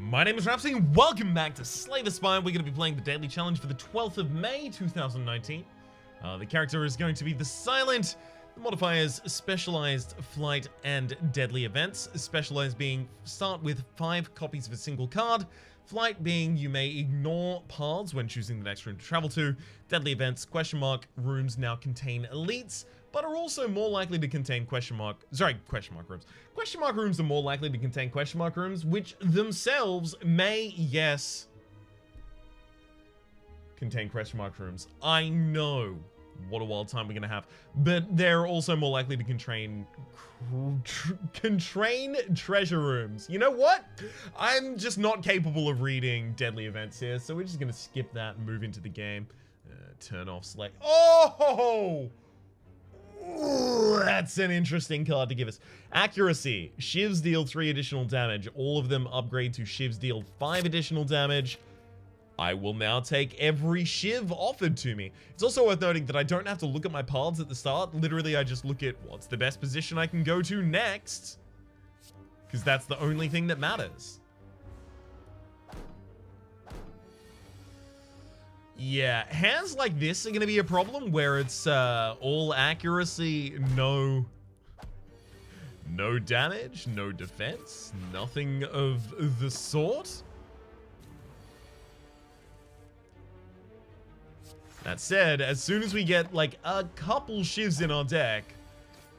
My name is Rhapsody and welcome back to Slay the Spire. We're going to be playing the daily challenge for the 12th of May 2019. The character is going to be the Silent. The modifiers specialized, flight, and deadly events. Specialized being start with 5 copies of a single card. Flight being you may ignore paths when choosing the next room to travel to. Deadly events, rooms now contain elites, but are also more likely to contain question mark rooms. Question mark rooms are more likely to contain question mark rooms, which themselves may, yes, contain question mark rooms. I know. What a wild time we're gonna have. But they're also more likely to contain treasure rooms. You know what? I'm just not capable of reading deadly events here, so we're just gonna skip that and move into the game. Turn off select. Oh! Ooh, that's an interesting card to give us. Accuracy. Shivs deal 3 additional damage. All of them upgrade to Shivs deal 5 additional damage. I will now take every Shiv offered to me. It's also worth noting that I don't have to look at my paths at the start. Literally, I just look at what's the best position I can go to next. Because that's the only thing that matters. Yeah, hands like this are going to be a problem where it's all accuracy, no damage, no defense, nothing of the sort. That said, as soon as we get like a couple Shivs in our deck,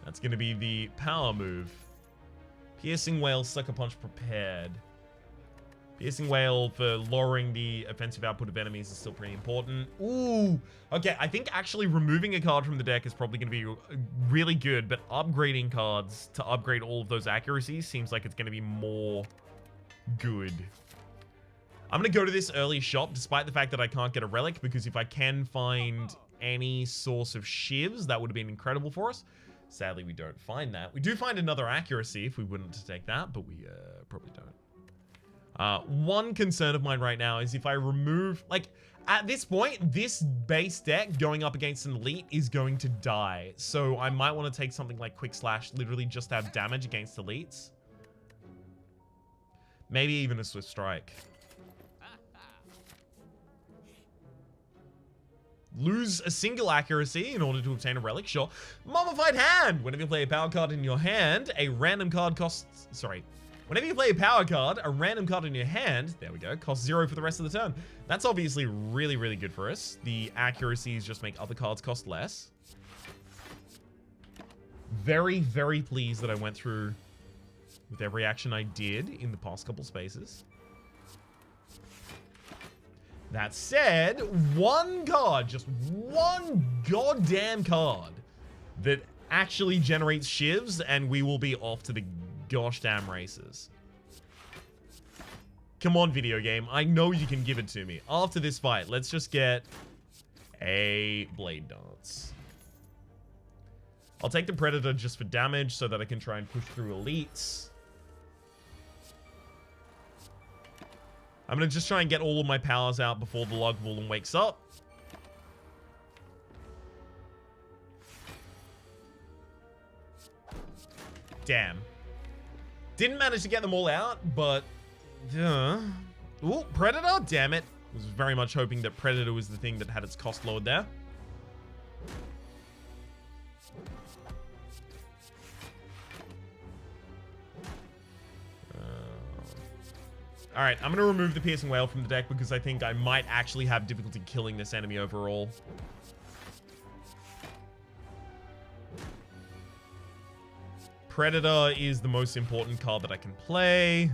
that's going to be the power move. Piercing Whale, Sucker Punch prepared. Piercing Whale for lowering the offensive output of enemies is still pretty important. Ooh, okay, I think actually removing a card from the deck is probably going to be really good, but upgrading cards to upgrade all of those accuracies seems like it's going to be more good. I'm going to go to this early shop, despite the fact that I can't get a relic, because if I can find any source of Shivs, that would have been incredible for us. Sadly, we don't find that. We do find another accuracy if we wouldn't to take that, but we probably don't. One concern of mine right now is if I remove, like, at this point, this base deck going up against an elite is going to die. So I might want to take something like Quick Slash, literally just to have damage against elites. Maybe even a Swift Strike. Lose a single accuracy in order to obtain a relic, sure. Mummified Hand! Whenever you play a power card in your hand, a random card costs... Sorry. Whenever you play a power card, a random card in your hand, there we go, costs 0 for the rest of the turn. That's obviously really, really good for us. The accuracies just make other cards cost less. Very, very pleased that I went through with every action I did in the past couple spaces. That said, one card, just one goddamn card that actually generates Shivs, and we will be off to the gosh damn races. Come on, video game. I know you can give it to me. After this fight, let's just get a Blade Dance. I'll take the Predator just for damage so that I can try and push through elites. I'm going to just try and get all of my powers out before the Lugwallen wakes up. Damn. Didn't manage to get them all out, but... Ooh, Predator? Damn it. Was very much hoping that Predator was the thing that had its cost lowered there. Alright, I'm going to remove the Piercing Whale from the deck because I think I might actually have difficulty killing this enemy overall. Predator is the most important card that I can play.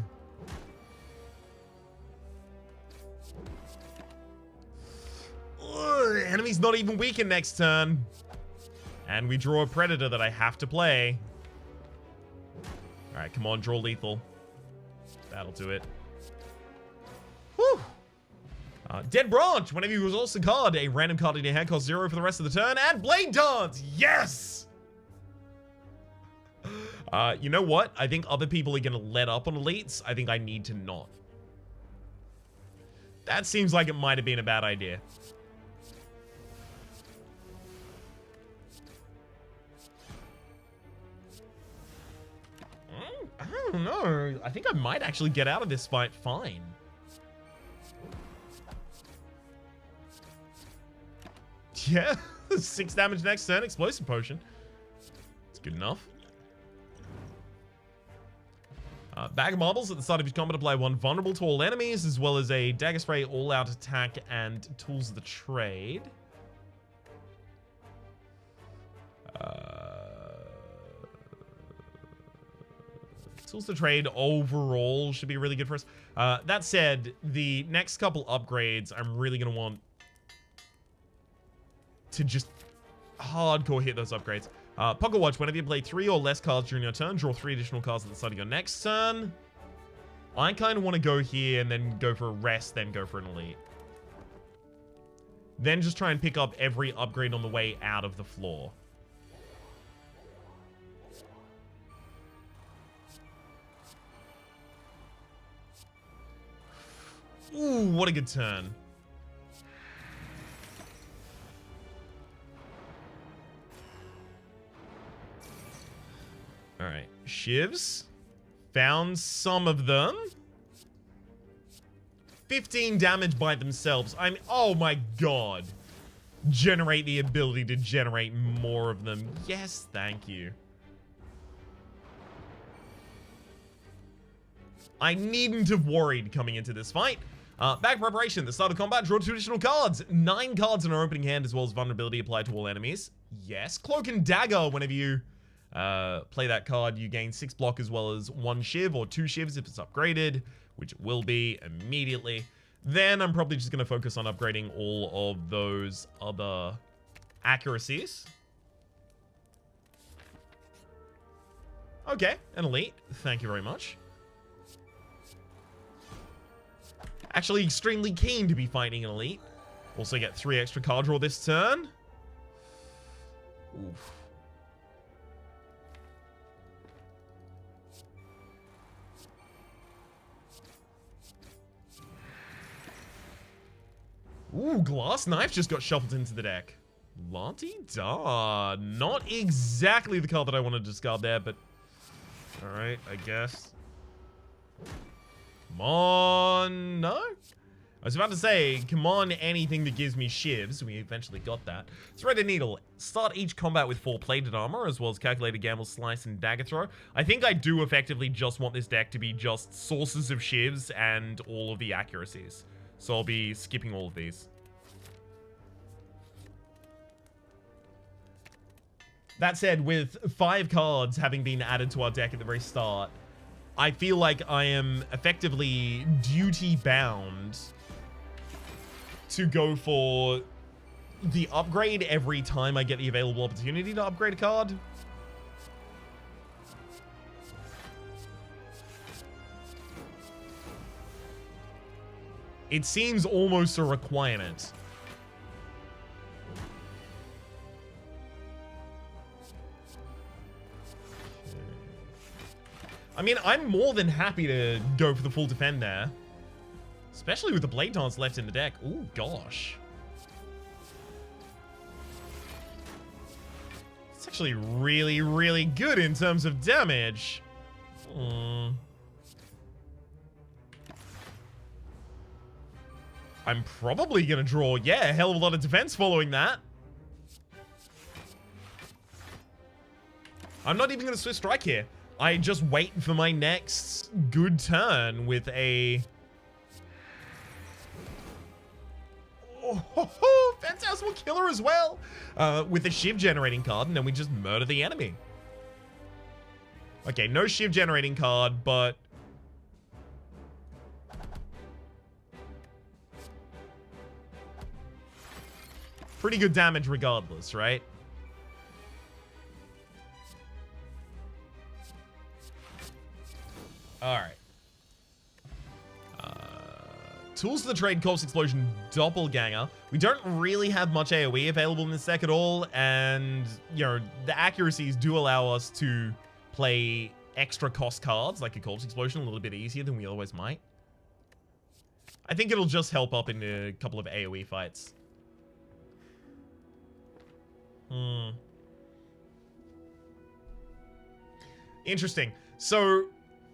Ugh, enemy's not even weakened next turn. And we draw a Predator that I have to play. Alright, come on, draw lethal. That'll do it. Whew. Dead Branch. Whenever you resource a card, a random card in your hand costs 0 for the rest of the turn. And Blade Dance. Yes! You know what? I think other people are going to let up on elites. I think I need to not. That seems like it might have been a bad idea. don't know. I think I might actually get out of this fight fine. Yeah, 6 damage next turn, explosive potion. It's good enough. Bag of marbles at the start of each combat, apply 1 vulnerable to all enemies, as well as a dagger spray, all-out attack, and tools of the trade. Tools to trade overall should be really good for us. That said, the next couple upgrades, I'm really going to want to just hardcore hit those upgrades. Pocket Watch, whenever you play 3 or less cards during your turn, draw 3 additional cards at the start of your next turn. I kind of want to go here and then go for a rest, then go for an elite. Then just try and pick up every upgrade on the way out of the floor. Ooh, what a good turn. Alright, shivs. Found some of them. 15 damage by themselves. Oh my god. Generate the ability to generate more of them. Yes, thank you. I needn't have worried coming into this fight. Back preparation. At the start of combat, draw 2 additional cards. 9 cards in our opening hand, as well as vulnerability applied to all enemies. Yes, Cloak and Dagger. Whenever you play that card, you gain 6 block as well as 1 shiv or 2 shivs if it's upgraded, which it will be immediately. Then I'm probably just going to focus on upgrading all of those other accuracies. Okay, an elite. Thank you very much. Actually extremely keen to be fighting an elite. Also get 3 extra card draw this turn. Oof. Ooh, Glass Knife just got shuffled into the deck. La-di-da. Not exactly the card that I want to discard there, but... Alright, I guess. Come on. No? I was about to say, come on, anything that gives me shivs. We eventually got that. Threaded Needle. Start each combat with 4 plated armor, as well as Calculated Gamble, Slice, and Dagger Throw. I think I do effectively just want this deck to be just sources of shivs and all of the accuracies. So I'll be skipping all of these. That said, with 5 cards having been added to our deck at the very start, I feel like I am effectively duty-bound to go for the upgrade every time I get the available opportunity to upgrade a card. It seems almost a requirement. I mean, I'm more than happy to go for the full defend there. Especially with the Blade Dance left in the deck. Ooh, gosh. It's actually really, really good in terms of damage. I'm probably going to draw, yeah, a hell of a lot of defense following that. I'm not even going to Swift Strike here. I just wait for my next good turn with a... Oh, Phantasmal Killer as well. With a Shiv generating card, and then we just murder the enemy. Okay, no Shiv generating card, but... pretty good damage regardless, right? Alright. Tools to the Trade, Corpse Explosion, Doppelganger. We don't really have much AoE available in this deck at all, and, you know, the accuracies do allow us to play extra cost cards, like a Corpse Explosion, a little bit easier than we otherwise might. I think it'll just help up in a couple of AoE fights. Interesting. So,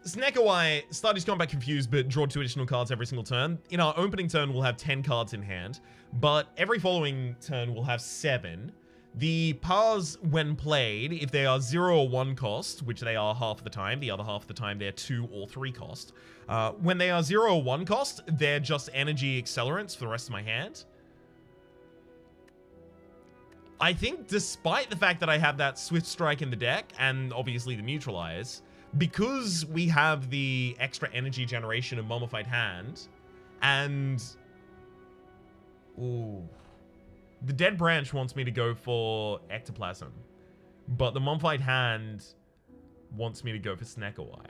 Snekawai, start his combat confused, but draw 2 additional cards every single turn. In our opening turn, we'll have 10 cards in hand, but every following turn, we'll have 7. The pars, when played, if they are 0 or 1 cost, which they are half of the time, the other half of the time they're 2 or 3 cost. When they are 0 or 1 cost, they're just energy accelerants for the rest of my hand. I think despite the fact that I have that Swift Strike in the deck, and obviously the Neutralize, because we have the extra energy generation of Mummified Hand, and... Ooh. The Dead Branch wants me to go for Ectoplasm, but the Mummified Hand wants me to go for Snekawai.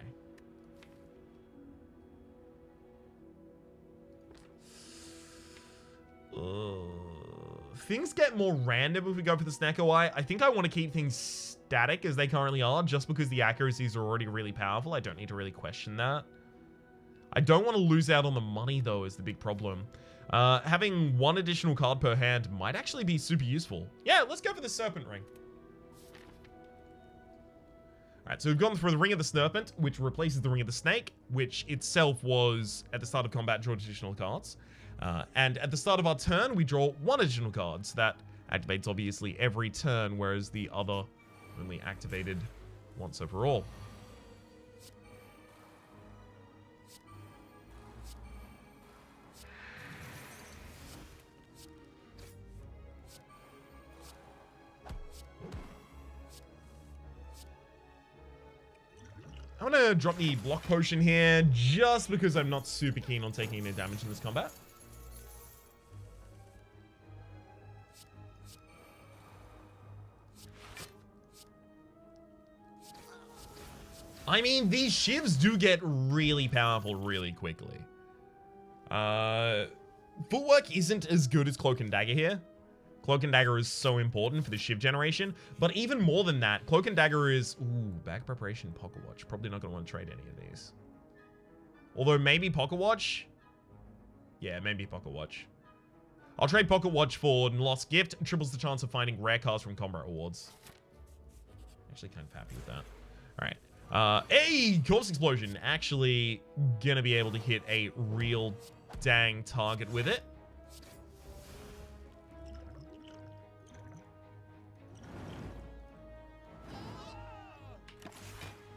Things get more random if we go for the Snekawai. I think I want to keep things static as they currently are, just because the accuracies are already really powerful. I don't need to really question that. I don't want to lose out on the money, though, is the big problem. Having 1 additional card per hand might actually be super useful. Yeah, let's go for the Serpent Ring. Alright, so we've gone for the Ring of the Serpent, which replaces the Ring of the Snake, which itself was, at the start of combat, draw additional cards. And at the start of our turn, we draw 1 additional card. So that activates, obviously, every turn, whereas the other only activated once overall. I'm gonna drop the block potion here just because I'm not super keen on taking any damage in this combat. I mean, these shivs do get really powerful really quickly. Footwork isn't as good as Cloak and Dagger here. Cloak and Dagger is so important for the shiv generation, but even more than that, Cloak and Dagger is... Ooh, Bag Preparation, Pocket Watch. Probably not going to want to trade any of these. Although maybe Pocket Watch? Yeah, maybe Pocket Watch. I'll trade Pocket Watch for Lost Gift. It triples the chance of finding rare cards from combat rewards. Actually kind of happy with that. Alright. Hey! Corpse Explosion. Actually gonna be able to hit a real dang target with it.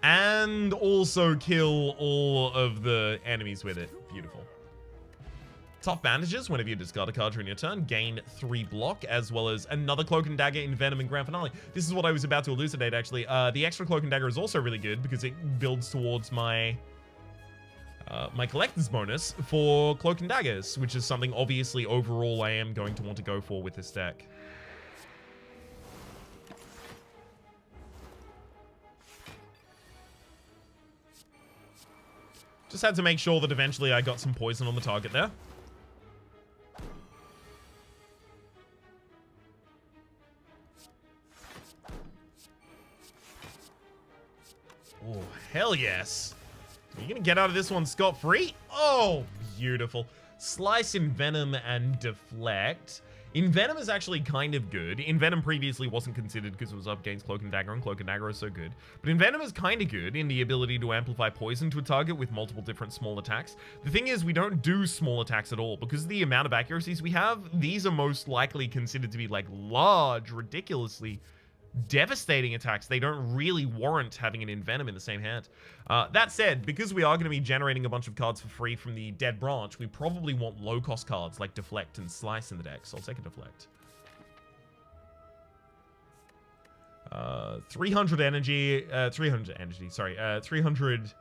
And also kill all of the enemies with it. Beautiful. Top Bandages. Whenever you discard a card during your turn, gain 3 block, as well as another Cloak and Dagger in Venom and Grand Finale. This is what I was about to elucidate, actually. The extra Cloak and Dagger is also really good because it builds towards my my collector's bonus for Cloak and Daggers, which is something obviously overall I am going to want to go for with this deck. Just had to make sure that eventually I got some poison on the target there. Oh, hell yes. Are you gonna get out of this one scot-free? Oh, beautiful. Slice, Envenom, and Deflect. Envenom is actually kind of good. Envenom previously wasn't considered because it was up against Cloak and Dagger, and Cloak and Dagger is so good. But Envenom is kind of good in the ability to amplify poison to a target with multiple different small attacks. The thing is, we don't do small attacks at all. Because of the amount of accuracies we have, these are most likely considered to be like large, ridiculously devastating attacks. They don't really warrant having an Envenom in the same hand. That said, because we are going to be generating a bunch of cards for free from the Dead Branch, we probably want low-cost cards like Deflect and Slice in the deck, so I'll take a Deflect. 300 energy, 300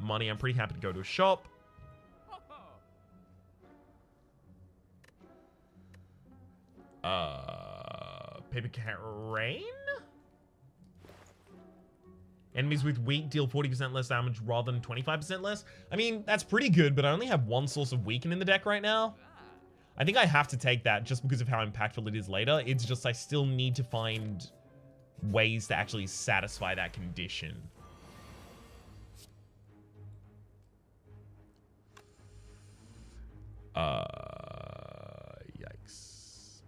money. I'm pretty happy to go to a shop. Paper Rain? Enemies with weak deal 40% less damage rather than 25% less. I mean, that's pretty good, but I only have 1 source of weaken in the deck right now. I think I have to take that just because of how impactful it is later. It's just I still need to find ways to actually satisfy that condition. Yikes.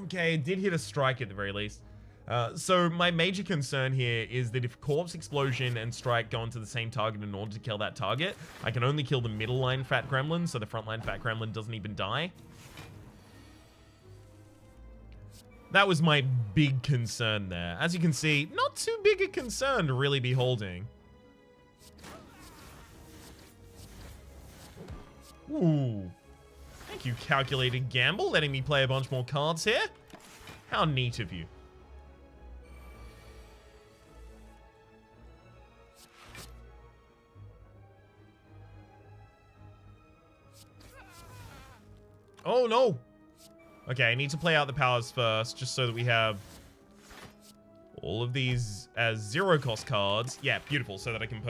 Okay, it did hit a strike at the very least. So my major concern here is that if Corpse, Explosion, and Strike go into the same target in order to kill that target, I can only kill the middle line Fat Gremlin, so the front line Fat Gremlin doesn't even die. That was my big concern there. As you can see, not too big a concern to really be holding. Ooh. Thank you, Calculated Gamble, letting me play a bunch more cards here. How neat of you. Oh, no. Okay, I need to play out the powers first, just so that we have all of these as zero-cost cards. Yeah, beautiful, so that I can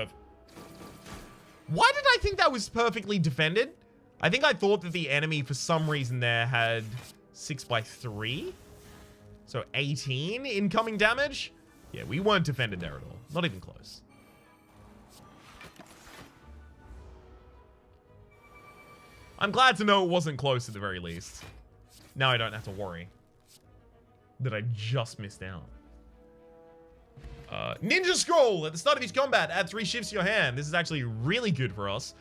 Why did I think that was perfectly defended? I think I thought that the enemy, for some reason there, had 6x3. So 18 incoming damage. Yeah, we weren't defended there at all. Not even close. I'm glad to know it wasn't close at the very least. Now I don't have to worry that I just missed out. Ninja Scroll! At the start of each combat, add 3 shifts to your hand. This is actually really good for us.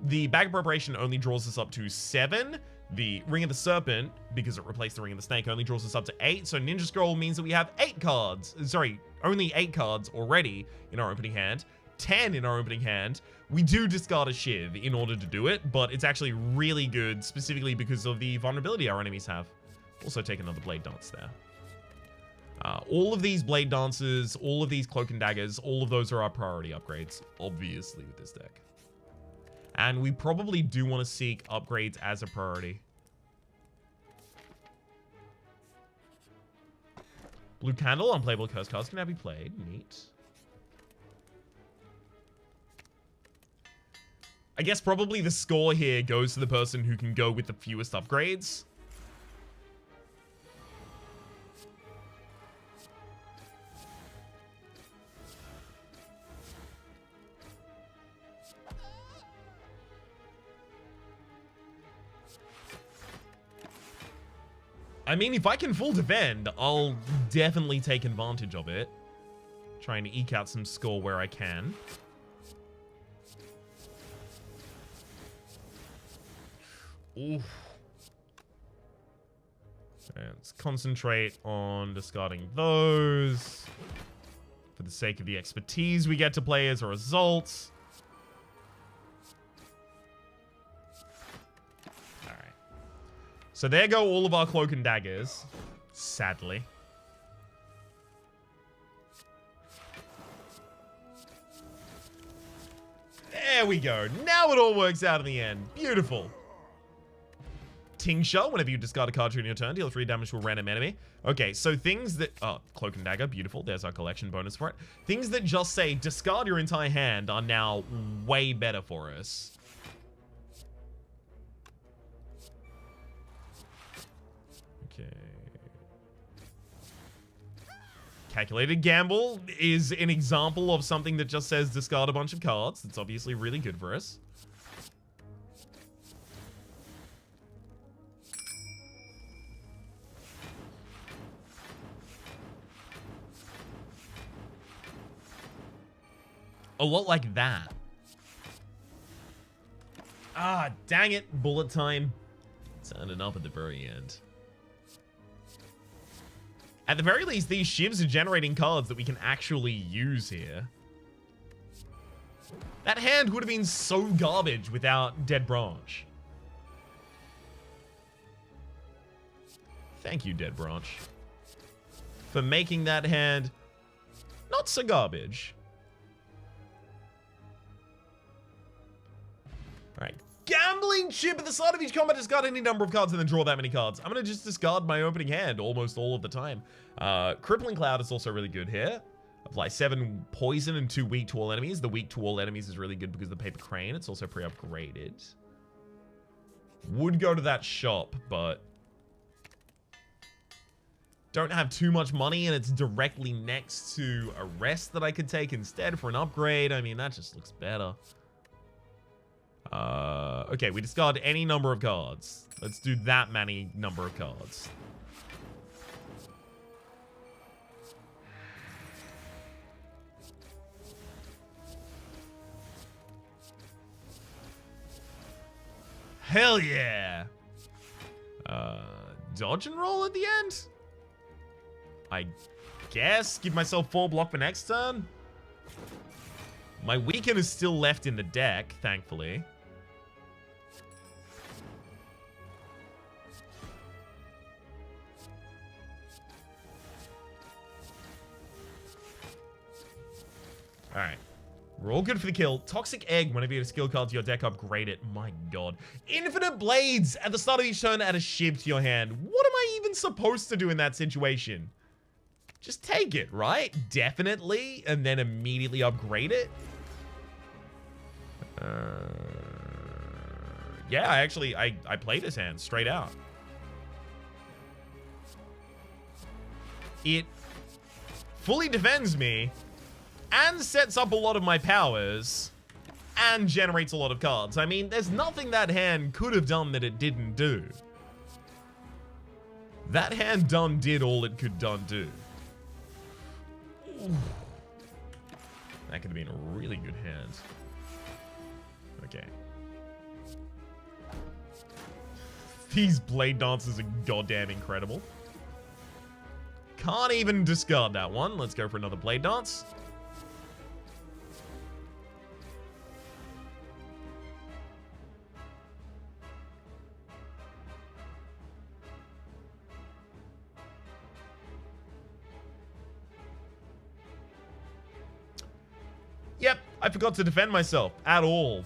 The Bag of Preparation only draws us up to 7. The Ring of the Serpent, because it replaced the Ring of the Snake, only draws us up to 8. So Ninja Scroll means that we have 8 cards. Sorry, only 8 cards already in our opening hand. 10 in our opening hand. We do discard a Shiv in order to do it, but it's actually really good, specifically because of the vulnerability our enemies have. Also take another Blade Dance there. All of these Blade Dances, all of these Cloak and Daggers, all of those are our priority upgrades, obviously, with this deck. And we probably do want to seek upgrades as a priority. Blue Candle, unplayable curse cards can now be played. Neat. I guess probably the score here goes to the person who can go with the fewest upgrades. I mean, if I can full defend, I'll definitely take advantage of it. Trying to eke out some score where I can. Oof. Let's concentrate on discarding those. For the sake of the expertise we get to play as a result. Alright. So there go all of our Cloak and Daggers. Sadly. There we go. Now it all works out in the end. Beautiful. Tincture, whenever you discard a card during your turn, deal 3 damage to a random enemy. Okay, so things that... Oh, Cloak and Dagger, beautiful. There's our collection bonus for it. Things that just say discard your entire hand are now way better for us. Okay. Calculated Gamble is an example of something that just says discard a bunch of cards. That's obviously really good for us. A lot like that. Ah, dang it. Bullet time. Turning up at the very end. At the very least, these shivs are generating cards that we can actually use here. That hand would have been so garbage without Dead Branch. Thank you, Dead Branch, for making that hand not so garbage. Alright, Gambling Chip at the start of each combat. Discard any number of cards and then draw that many cards. I'm going to just discard my opening hand almost all of the time. Crippling Cloud is also really good here. Apply 7 poison and 2 weak to all enemies. The weak to all enemies is really good because of the Paper Crane. It's also pre-upgraded. Would go to that shop, but don't have too much money, and it's directly next to a rest that I could take instead for an upgrade. I mean, that just looks better. Okay, we discard any number of cards. Let's do that many number of cards. Hell yeah. Dodge and roll at the end? I guess. Give myself 4 block for next turn. My weaken is still left in the deck, thankfully. Alright. We're all good for the kill. Toxic Egg, whenever you get a skill card to your deck, upgrade it. My god. Infinite Blades at the start of each turn, add a shiv to your hand. What am I even supposed to do in that situation? Just take it, right? Definitely. And then immediately upgrade it. Yeah, I played this hand straight out. It fully defends me and sets up a lot of my powers and generates a lot of cards. I mean, there's nothing that hand could have done that it didn't do. That hand did all it could do. Ooh. That could have been a really good hand. Okay. These Blade Dancers are goddamn incredible. Can't even discard that one. Let's go for another Blade Dance. Yep, I forgot to defend myself at all.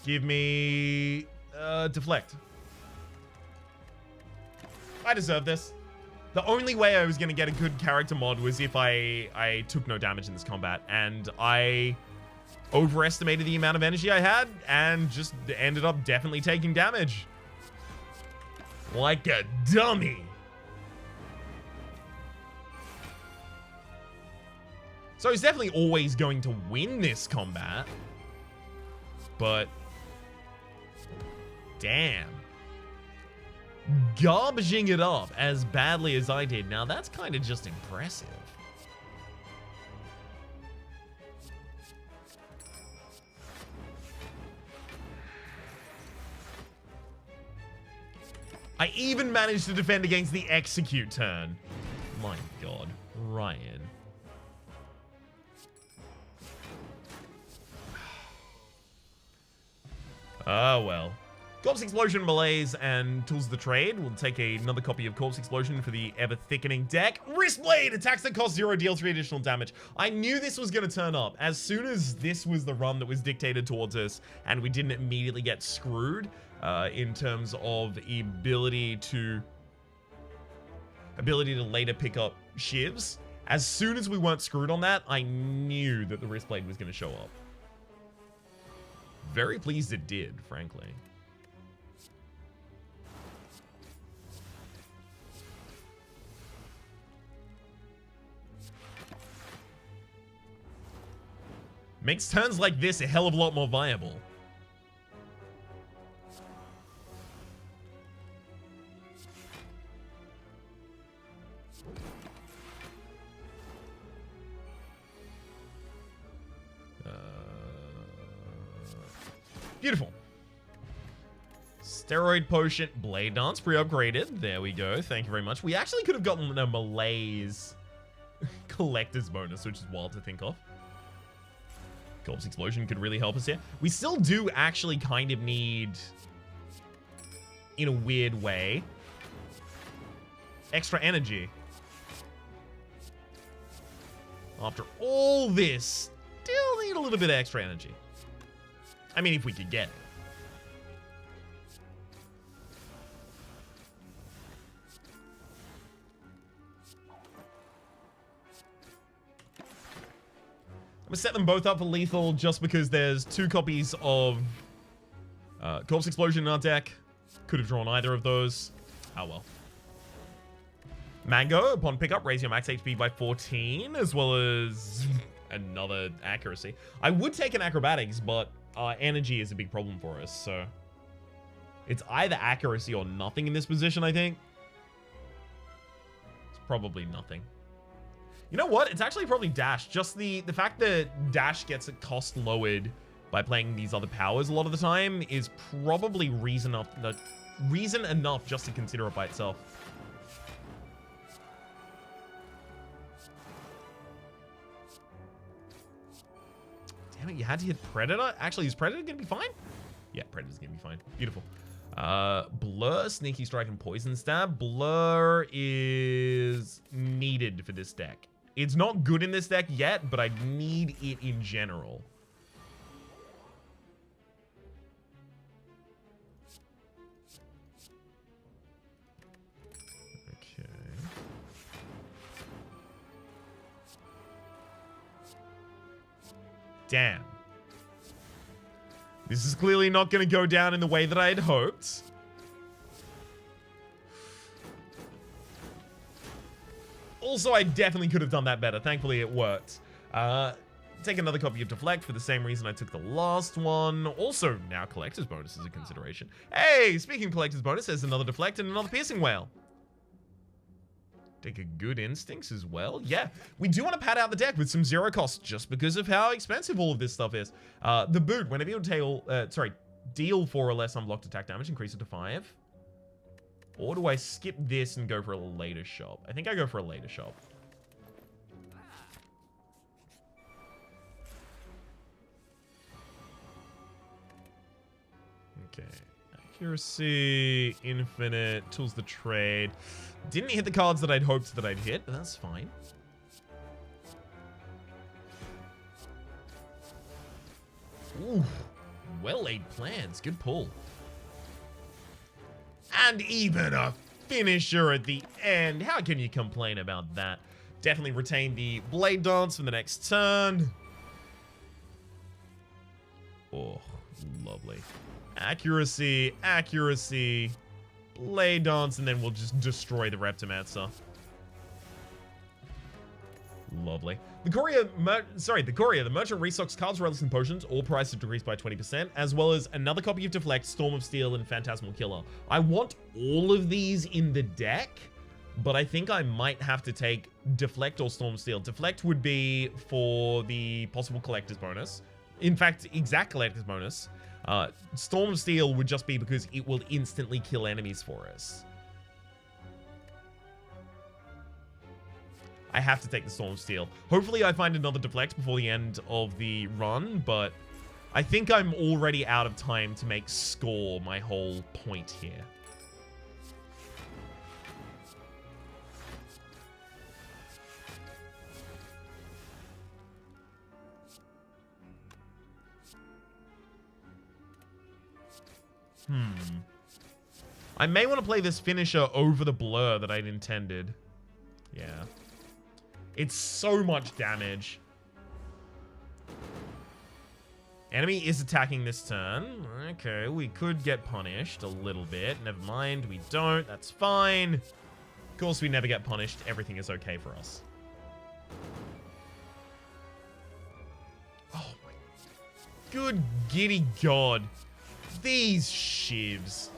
Give me deflect. I deserve this. The only way I was going to get a good character mod was if I took no damage in this combat, and I overestimated the amount of energy I had and just ended up definitely taking damage. Like a dummy. So he's definitely always going to win this combat. But damn. Garbaging it up as badly as I did. Now that's kind of just impressive. I even managed to defend against the execute turn. My god, Ryan. Oh well. Corpse Explosion, Malaise, and Tools of the Trade. We'll take another copy of Corpse Explosion for the ever-thickening deck. Wristblade! Attacks that cost 0, deal 3 additional damage. I knew this was going to turn up. As soon as this was the run that was dictated towards us, and we didn't immediately get screwed in terms of the ability to later pick up shivs, as soon as we weren't screwed on that, I knew that the Wristblade was going to show up. Very pleased it did, frankly. Makes turns like this a hell of a lot more viable. Beautiful. Steroid Potion, Blade Dance, pre-upgraded. There we go. Thank you very much. We actually could have gotten a Malaise collector's bonus, which is wild to think of. Corpse Explosion could really help us here. We still do actually kind of need, in a weird way, extra energy. After all this, still need a little bit of extra energy. I mean, if we could get it. I'm gonna set them both up for lethal just because there's 2 copies of Corpse Explosion in our deck. Could have drawn either of those. Oh well. Mango, upon pickup, raise your max HP by 14, as well as another accuracy. I would take an acrobatics, but energy is a big problem for us, so it's either accuracy or nothing in this position, I think. It's probably nothing. You know what? It's actually probably dash. Just the fact that dash gets a cost lowered by playing these other powers a lot of the time is probably reason enough just to consider it by itself. Damn it, you had to hit Predator? Actually, is Predator gonna be fine? Yeah, Predator's gonna be fine. Beautiful. Blur, Sneaky Strike, and Poison Stab. Blur is needed for this deck. It's not good in this deck yet, but I need it in general. Okay. Damn. This is clearly not going to go down in the way that I had hoped. Also, I definitely could have done that better. Thankfully, it worked. Take another copy of Deflect for the same reason I took the last one. Also, now Collector's Bonus is a consideration. Hey, speaking of Collector's Bonus, there's another Deflect and another Piercing Whale. Take a Good Instincts as well. Yeah, we do want to pad out the deck with some zero cost just because of how expensive all of this stuff is. The Boot, whenever you deal 4 or less unblocked attack damage, increase it to 5. Or do I skip this and go for a later shop? I think I go for a later shop. Okay. Accuracy, Infinite, Tools the Trade. Didn't hit the cards that I'd hoped that I'd hit, but that's fine. Ooh, well-laid plans. Good pull. And even a finisher at the end. How can you complain about that? Definitely retain the Blade Dance for the next turn. Oh, lovely. Accuracy, accuracy, Blade Dance, and then we'll just destroy the Reptomancer. Lovely. The Courier, the Merchant restocks cards, relics, and potions, all prices decreased by 20%, as well as another copy of Deflect, Storm of Steel, and Phantasmal Killer. I want all of these in the deck, but I think I might have to take Deflect or Storm of Steel. Deflect would be for the possible Collector's Bonus. In fact, exact Collector's Bonus. Storm of Steel would just be because it will instantly kill enemies for us. I have to take the Storm of Steel. Hopefully I find another Deflect before the end of the run, but I think I'm already out of time to make score my whole point here. I may want to play this finisher over the Blur that I'd intended. Yeah. It's so much damage. Enemy is attacking this turn. Okay, we could get punished a little bit. Never mind, we don't. That's fine. Of course, we never get punished. Everything is okay for us. Oh my good giddy god. These shivs.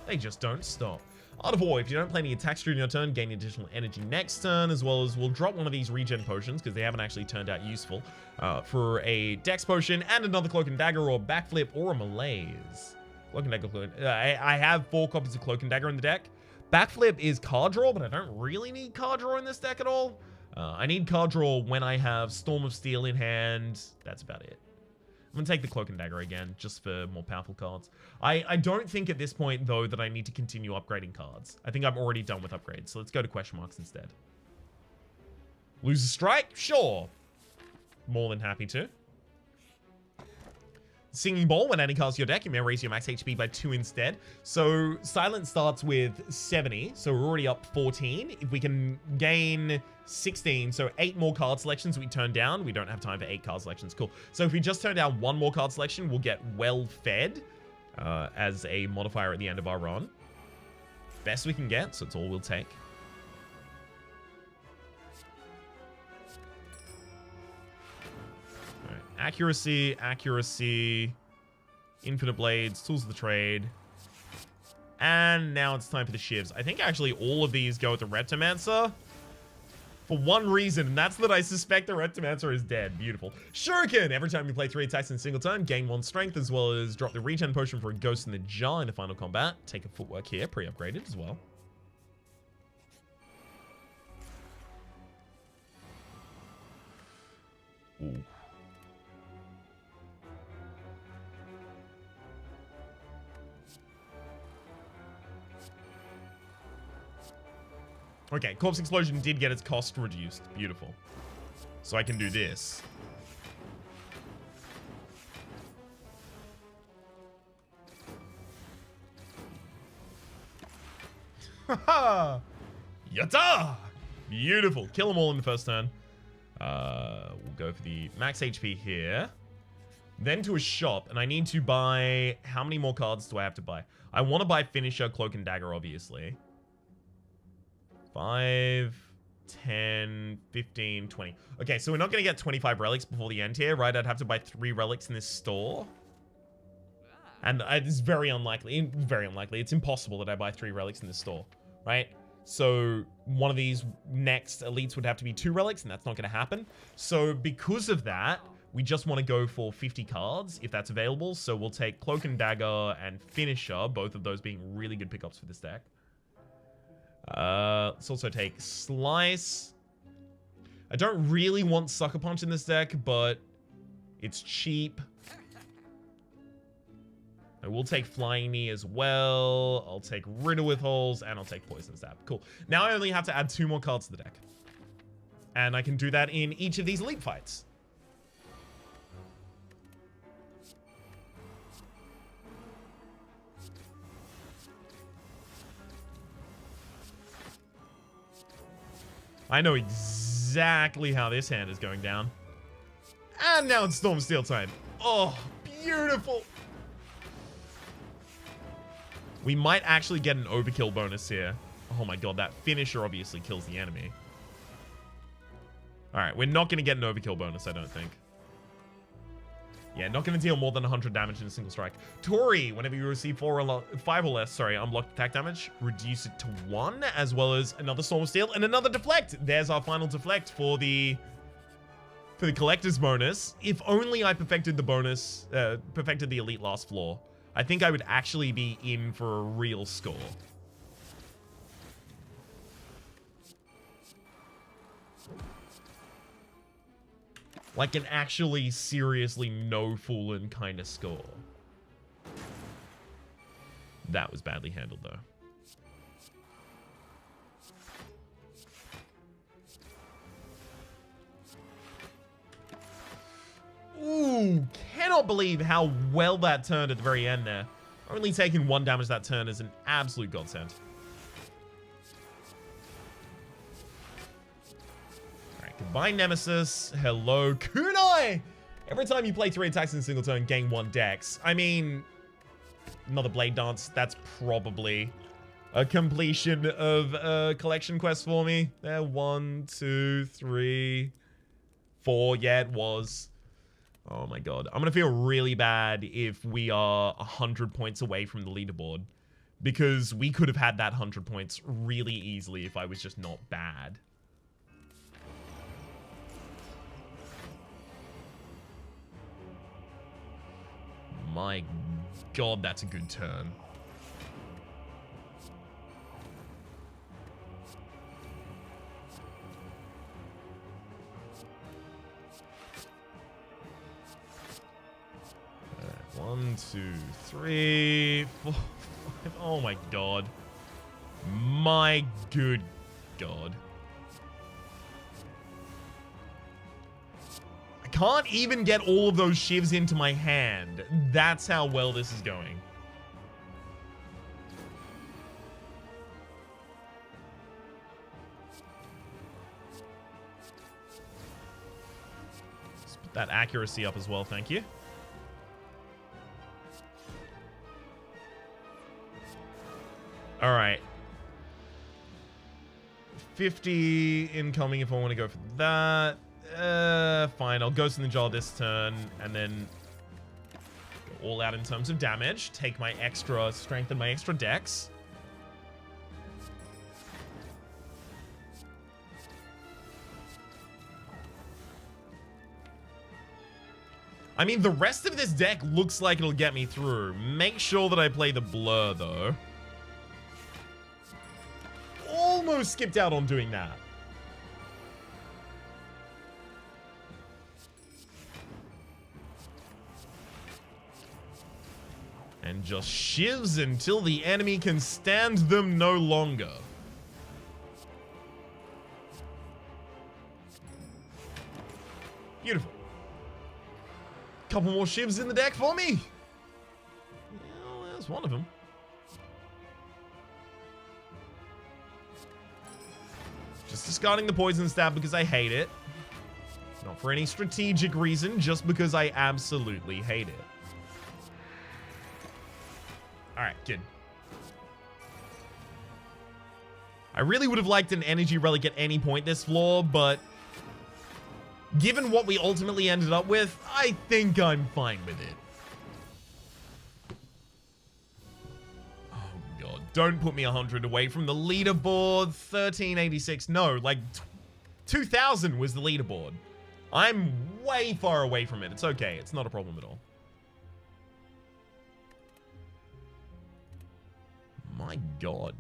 They just don't stop. Art of War, if you don't play any attacks during your turn, gain additional energy next turn, as well as we'll drop one of these regen potions, because they haven't actually turned out useful, for a dex potion, and another Cloak and Dagger, or Backflip, or a Malaise. Cloak and Dagger, I have 4 copies of Cloak and Dagger in the deck. Backflip is card draw, but I don't really need card draw in this deck at all. I need card draw when I have Storm of Steel in hand. That's about it. I'm going to take the Cloak and Dagger again, just for more powerful cards. I don't think at this point, though, that I need to continue upgrading cards. I think I'm already done with upgrades, so let's go to question marks instead. Lose a strike? Sure. More than happy to. Singing Bowl, when adding cards to your deck, you may raise your max HP by 2 instead. So Silence starts with 70, so we're already up 14. If we can gain 16, so 8 more card selections we turn down. We don't have time for 8 card selections. Cool. So if we just turn down 1 more card selection, we'll get Well Fed as a modifier at the end of our run. Best we can get, so it's all we'll take. Accuracy, accuracy, Infinite Blades, Tools of the Trade. And now it's time for the shivs. I think actually all of these go with the Reptomancer for one reason, and that's that I suspect the Rectomancer is dead. Beautiful. Shuriken! Every time you play 3 attacks in a single turn, gain 1 strength, as well as drop the regen potion for a Ghost in the Jar in the final combat. Take a footwork here, pre-upgraded as well. Ooh. Okay, Corpse Explosion did get its cost reduced. Beautiful. So I can do this. Haha! Yatta! Beautiful. Kill them all in the first turn. We'll go for the max HP here. Then to a shop, and I need to buy... How many more cards do I have to buy? I want to buy Finisher, Cloak, and Dagger, obviously. 5, 10, 15, 20. Okay, so we're not going to get 25 relics before the end here, right? I'd have to buy 3 relics in this store. And it's very unlikely. Very unlikely. It's impossible that I buy 3 relics in this store, right? So one of these next elites would have to be 2 relics, and that's not going to happen. So because of that, we just want to go for 50 cards, if that's available. So we'll take Cloak and Dagger and Finisher, both of those being really good pickups for this deck. Let's also take Slice. I don't really want Sucker Punch in this deck, but it's cheap. I will take Flying Knee as well. I'll take Riddle with Holes, and I'll take Poison Stab. Cool. Now I only have to add 2 more cards to the deck. And I can do that in each of these elite fights. I know exactly how this hand is going down. And now it's Storm Steel time. Oh, beautiful. We might actually get an overkill bonus here. Oh my god, that Finisher obviously kills the enemy. Alright, we're not going to get an overkill bonus, I don't think. Yeah, not going to deal more than 100 damage in a single strike. Tori, whenever you receive 5 or less, unblocked attack damage, reduce it to 1, as well as another Storm of Steel and another Deflect. There's our final Deflect for the Collector's bonus. If only I perfected the bonus, perfected the Elite last floor, I think I would actually be in for a real score. Like an actually seriously no foolin' kind of score. That was badly handled though. Ooh, cannot believe how well that turned at the very end there. Only taking 1 damage that turn is an absolute godsend. Goodbye, Nemesis. Hello, Kunai! Every time you play 3 attacks in a single turn, gain 1 dex. I mean, another Blade Dance. That's probably a completion of a collection quest for me. There, 1, 2, 3, 4. Yeah, it was. Oh my god. I'm gonna feel really bad if we are 100 points away from the leaderboard. Because we could have had that 100 points really easily if I was just not bad. My god, that's a good turn. Alright, 1, 2, 3, 4, 5. Oh my god. My good god. Can't even get all of those shivs into my hand. That's how well this is going. Let's put that accuracy up as well, thank you. All right. 50 incoming if I want to go for that. Fine. I'll Ghost in the Jar this turn, and then go all out in terms of damage. Take my extra strength and my extra dex. I mean, the rest of this deck looks like it'll get me through. Make sure that I play the Blur, though. Almost skipped out on doing that. And just shivs until the enemy can stand them no longer. Beautiful. Couple more shivs in the deck for me. Well, there's one of them. Just discarding the poison stab because I hate it. Not for any strategic reason, just because I absolutely hate it. Alright, good. I really would have liked an energy relic at any point this floor, but given what we ultimately ended up with, I think I'm fine with it. Oh god, don't put me 100 away from the leaderboard. 1386, no, like 2000 was the leaderboard. I'm way far away from it. It's okay, it's not a problem at all. My god.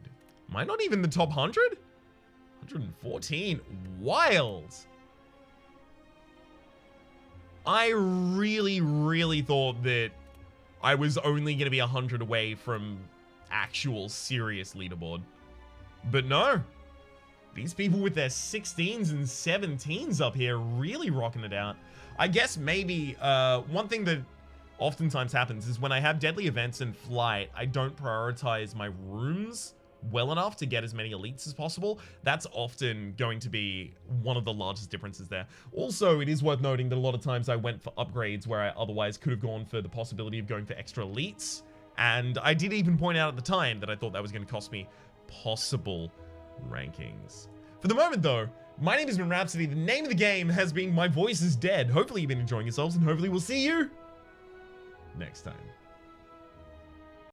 Am I not even the top 100? 114. Wild. I really thought that I was only going to be 100 away from actual serious leaderboard. But no. These people with their 16s and 17s up here really rocking it out. I guess maybe one thing that oftentimes happens is when I have deadly events in flight, I don't prioritize my rooms well enough to get as many elites as possible. That's often going to be one of the largest differences there. Also, it is worth noting that a lot of times I went for upgrades where I otherwise could have gone for the possibility of going for extra elites. And I did even point out at the time that I thought that was going to cost me possible rankings. For the moment though, my name has been Rhapsody. The name of the game has been My Voice is Dead. Hopefully you've been enjoying yourselves, and hopefully we'll see you next time.